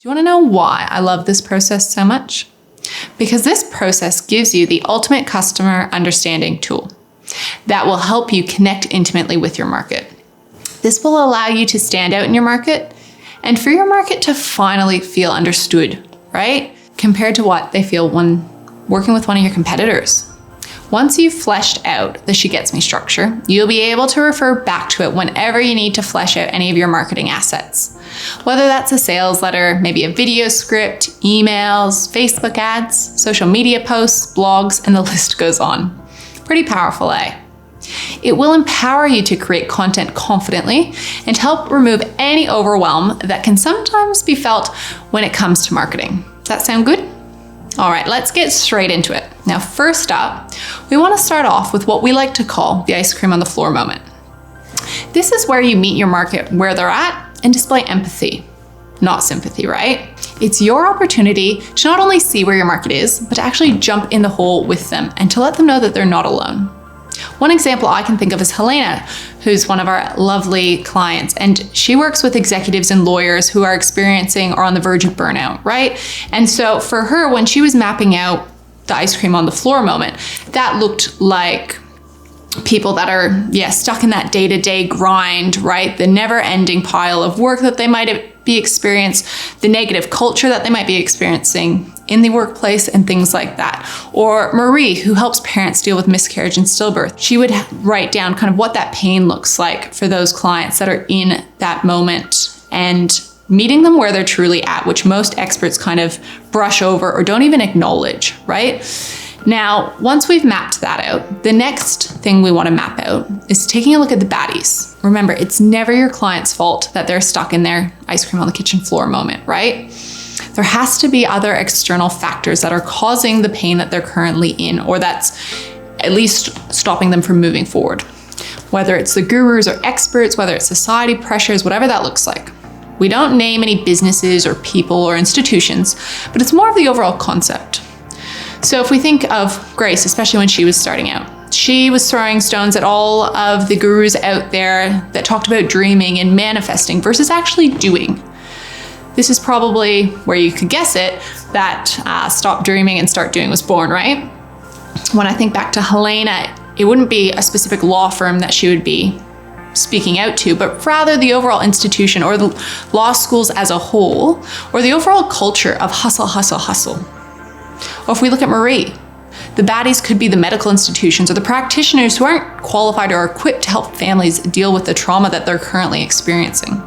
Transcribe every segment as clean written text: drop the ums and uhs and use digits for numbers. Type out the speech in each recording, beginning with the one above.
Do you want to know why I love this process so much? Because this process gives you the ultimate customer understanding tool that will help you connect intimately with your market. This will allow you to stand out in your market and for your market to finally feel understood, right? Compared to what they feel when working with one of your competitors. Once you've fleshed out the She Gets Me structure, you'll be able to refer back to it whenever you need to flesh out any of your marketing assets. Whether that's a sales letter, maybe a video script, emails, Facebook ads, social media posts, blogs, and the list goes on. Pretty powerful, eh? It will empower you to create content confidently and help remove any overwhelm that can sometimes be felt when it comes to marketing. Does that sound good? All right, let's get straight into it. Now, first up, we want to start off with what we like to call the ice cream on the floor moment. This is where you meet your market where they're at and display empathy, not sympathy, right? It's your opportunity to not only see where your market is, but to actually jump in the hole with them and to let them know that they're not alone. One example I can think of is Helena, who's one of our lovely clients, and she works with executives and lawyers who are experiencing or on the verge of burnout, right? And so for her, when she was mapping out the ice cream on the floor moment, that looked like people that are, stuck in that day-to-day grind, right? The never-ending pile of work that they might be experiencing, the negative culture that they might be experiencing in the workplace and things like that. Or Marie, who helps parents deal with miscarriage and stillbirth. She would write down kind of what that pain looks like for those clients that are in that moment and meeting them where they're truly at, which most experts kind of brush over or don't even acknowledge, right? Now, once we've mapped that out, the next thing we want to map out is taking a look at the baddies. Remember, it's never your client's fault that they're stuck in their ice cream on the kitchen floor moment, right? There has to be other external factors that are causing the pain that they're currently in, or that's at least stopping them from moving forward. Whether it's the gurus or experts, whether it's society pressures, whatever that looks like. We don't name any businesses or people or institutions, but it's more of the overall concept. So if we think of Grace, especially when she was starting out, she was throwing stones at all of the gurus out there that talked about dreaming and manifesting versus actually doing. This is probably where you could guess it, that Stop Dreaming and Start Doing was born, right? When I think back to Helena, it wouldn't be a specific law firm that she would be speaking out to, but rather the overall institution or the law schools as a whole, or the overall culture of hustle, hustle, hustle. Or if we look at Marie, the baddies could be the medical institutions or the practitioners who aren't qualified or equipped to help families deal with the trauma that they're currently experiencing.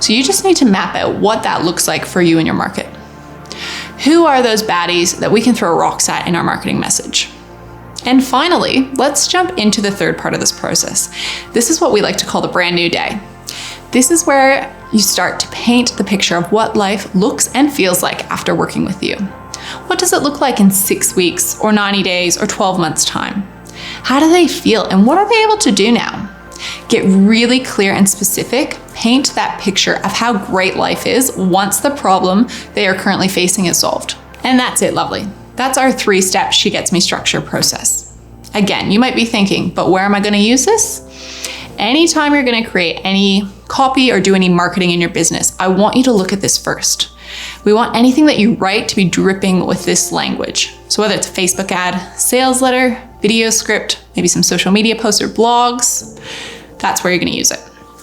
So you just need to map out what that looks like for you in your market. Who are those baddies that we can throw rocks at in our marketing message? And finally, let's jump into the third part of this process. This is what we like to call the brand new day. This is where you start to paint the picture of what life looks and feels like after working with you. What does it look like in 6 weeks or 90 days or 12 months time? How do they feel and what are they able to do now? Get really clear and specific. Paint that picture of how great life is once the problem they are currently facing is solved. And that's it, lovely. That's our 3-step She Gets Me structure process. Again, you might be thinking, but where am I going to use this? Anytime you're going to create any copy or do any marketing in your business, I want you to look at this first. We want anything that you write to be dripping with this language. So whether it's a Facebook ad, sales letter, video script, maybe some social media posts or blogs, that's where you're going to use it.